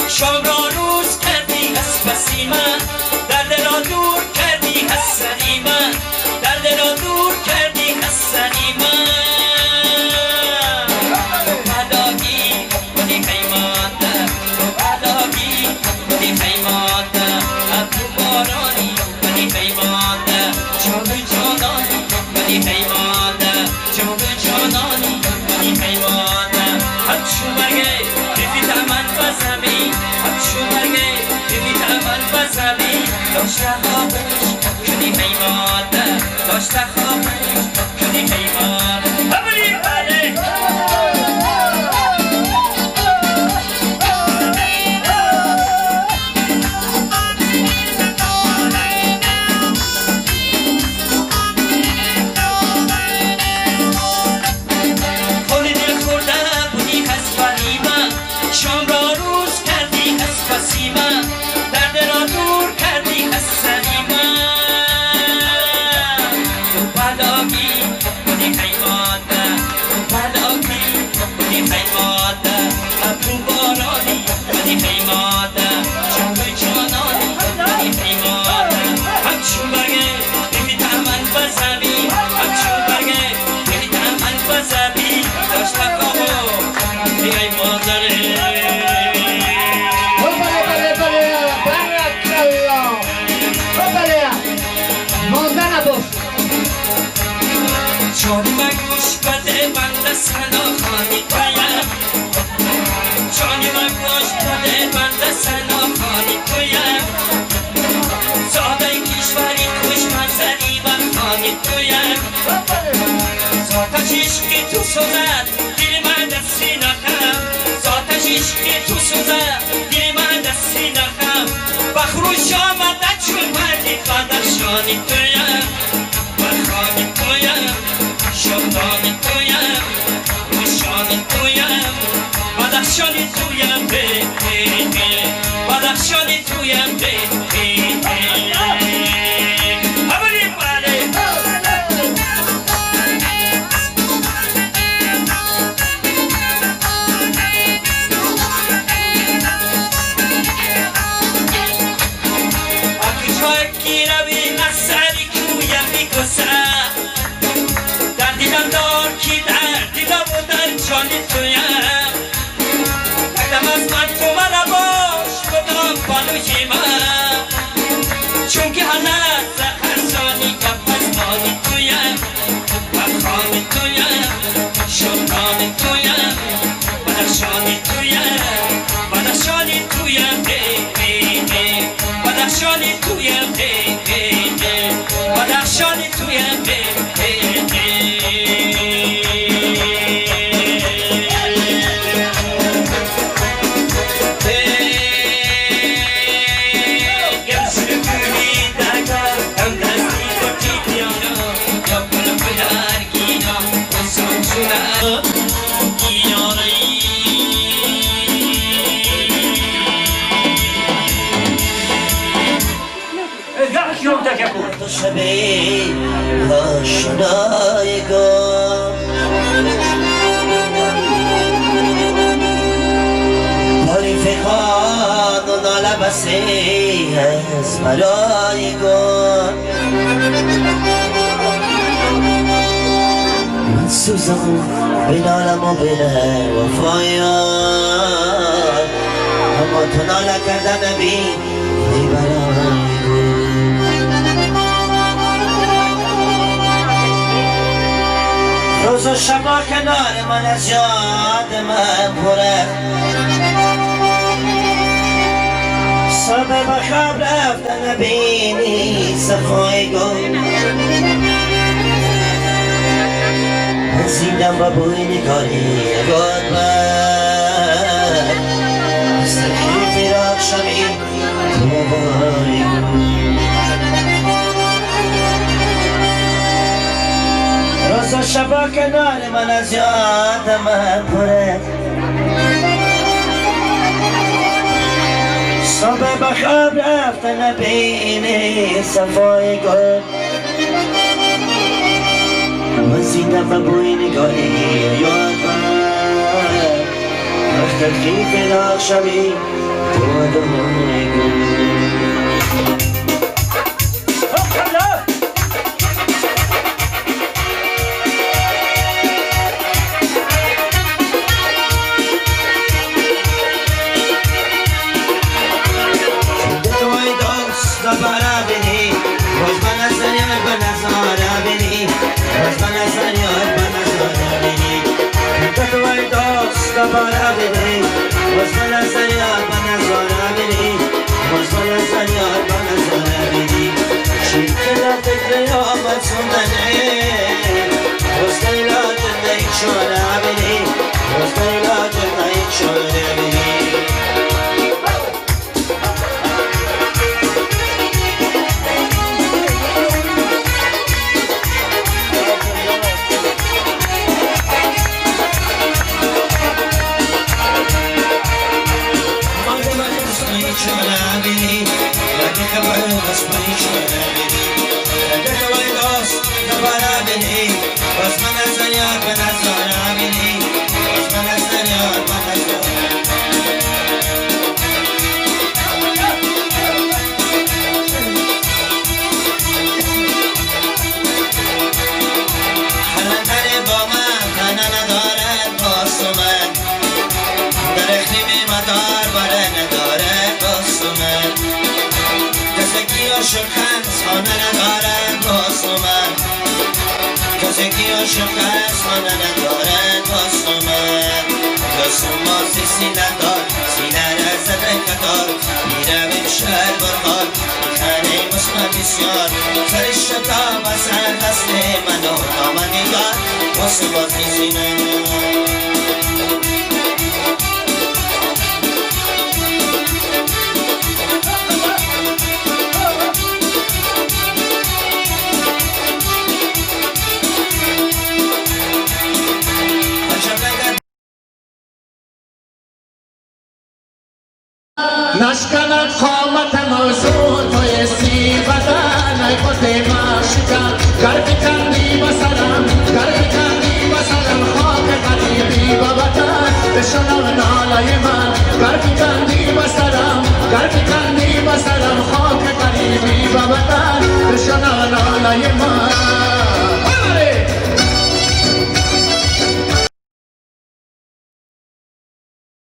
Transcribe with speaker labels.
Speaker 1: شام را روز کردی از پسی من، درد را دور کردی از سری من، درد را دور کردی از سری من. تو بلاگی بودی خیماته، تو بلاگی بودی خیماته، ابرو بارانی بودی خیماته، جان جانانی بودی خیماته، جان جانانی بودی خیماته. همچو مرگه بفیت من بزمی، همچو مرگه بفیت من بزمی. داشته خوابش کنی خیماته، داشته خوابش کنی خیماته. همونی بله خونی دل خورده بودی خسبانی من، شام را روز کردی از پسی من، درد را دور کردی از سری من. تو بلاگی بودی خیماته، تو بلاگی بودی خیماته، ابرو بارانی بودی خیماته، جان جانانی بودی خیماته. همچو برگه بفیت من بزمی، همچو برگه بفیت من بزمی. داشته خوابو بیای مادره جانی من گوش بده بنده سنا خانی تویم، جانی من گوش بده بنده سنا خانی تویم. زاده کشوری خوش منظری من خانی تویم، زاتش عشقی تو سوزد دل من دستی نخم، زاتش عشقی تو سوزد دل من دستی نخم. بخروش آمده چون مردی بدخشانی تویم، بخانی تویم، شادانی تویم، خوشانی تویم، بدخشانی تویم به بدخشانی تویم به همونی بله اکی جای گیروی از سری کویم میگسه، در دیدم دار کی در دیدم و در جانی تویم. یکدم از من تو من باش بدم بالوی من، چون که حالت زخرسانی کف از مانی تویم، بخانی تویم، شدانی تویم، بدخشانی تویم، بدخشانی تویم بدخشانی تویم بدخشانی تویم
Speaker 2: شبی آشنایگان حالی فکر کسی هست برای گل من سوزم بین عالم و بین وفایان اما تو ناله کردن نبین ای برای روز و شبا کنار من از یاد من پره صبح بخواب رفتن نبینی صفای گل رسیدم با بوی نگاری گل من مستقیم فراق شمی تو بای روز و شبا کنار من از یاد من پره صبح بخواب رفتن نبینی صفای گل مزیدم و بوی نگاهی یاد من وقتت که فراق شوی تو دنیای گل دوباره بینی واسه نظر یاد با نظاره بینی واسه نظر یاد با نظاره بینی چی که فکر آمد سندنه واسه ایلاد نیک شده بینی واسه ایلاد نیک شده بینی خانه ندارد باستو من کسی که عاشق است خانه ندارد باستو من دوستم بازی سینه دار سینه را زده کتار میرم این شهر برخار میخنه مسمت بسیار سرش تا بسر دست من و دامن نگار دوستم بازی سینه
Speaker 3: نشکند قامت